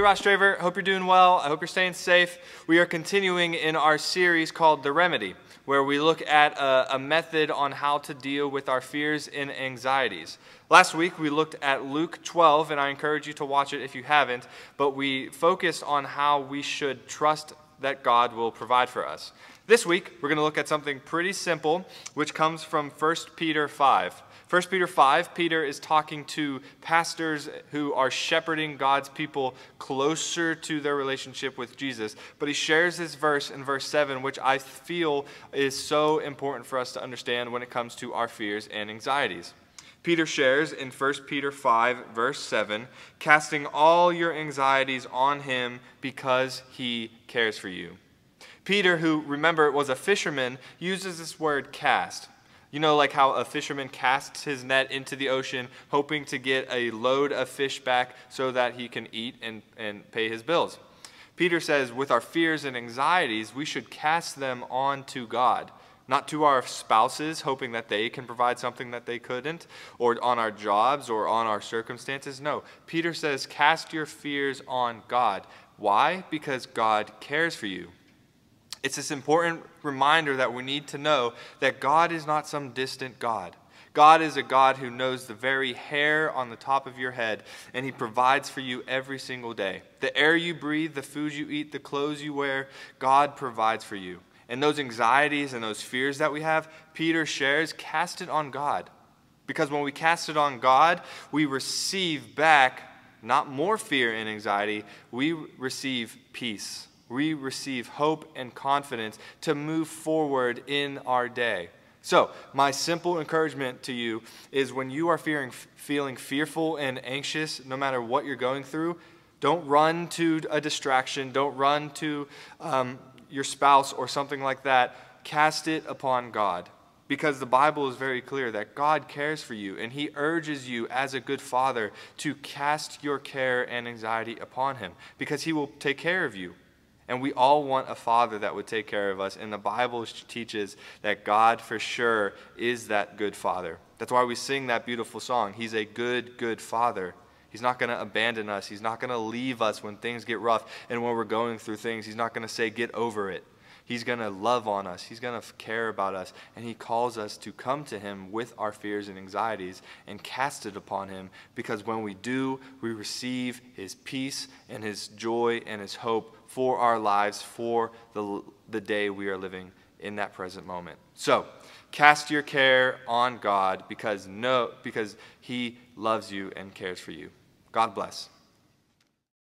Hey, Ross Draver. Hope you're doing well. I hope you're staying safe. We are continuing in our series called The Remedy, where we look at a method on how to deal with our fears and anxieties. Last week, we looked at Luke 12, and I encourage you to watch it if you haven't, but we focused on how we should trust that God will provide for us. This week, we're going to look at something pretty simple, which comes from 1 Peter 5. 1 Peter 5, Peter is talking to pastors who are shepherding God's people closer to their relationship with Jesus. But he shares this verse in verse 7, which I feel is so important for us to understand when it comes to our fears and anxieties. Peter shares in 1 Peter 5, verse 7, casting all your anxieties on him because he cares for you. Peter, who, remember, was a fisherman, uses this word cast. You know, like how a fisherman casts his net into the ocean, hoping to get a load of fish back so that he can eat and pay his bills. Peter says, with our fears and anxieties, we should cast them on to God. Not to our spouses, hoping that they can provide something that they couldn't, or on our jobs, or on our circumstances. No, Peter says, cast your fears on God. Why? Because God cares for you. It's this important reminder that we need to know that God is not some distant God. God is a God who knows the very hair on the top of your head, and he provides for you every single day. The air you breathe, the food you eat, the clothes you wear, God provides for you. And those anxieties and those fears that we have, Peter shares, cast it on God. Because when we cast it on God, we receive back not more fear and anxiety, we receive peace. We receive hope and confidence to move forward in our day. So, my simple encouragement to you is when you are feeling fearful and anxious, no matter what you're going through, don't run to a distraction. Don't run to your spouse or something like that. Cast it upon God. Because the Bible is very clear that God cares for you, and he urges you as a good father to cast your care and anxiety upon him, because he will take care of you. And we all want a father that would take care of us. And the Bible teaches that God for sure is that good father. That's why we sing that beautiful song. He's a good, good father. He's not going to abandon us. He's not going to leave us when things get rough. And when we're going through things, he's not going to say, get over it. He's going to love on us. He's going to care about us. And he calls us to come to him with our fears and anxieties and cast it upon him. Because when we do, we receive his peace and his joy and his hope for our lives, for the day we are living in that present moment. So, cast your care on God because he loves you and cares for you. God bless.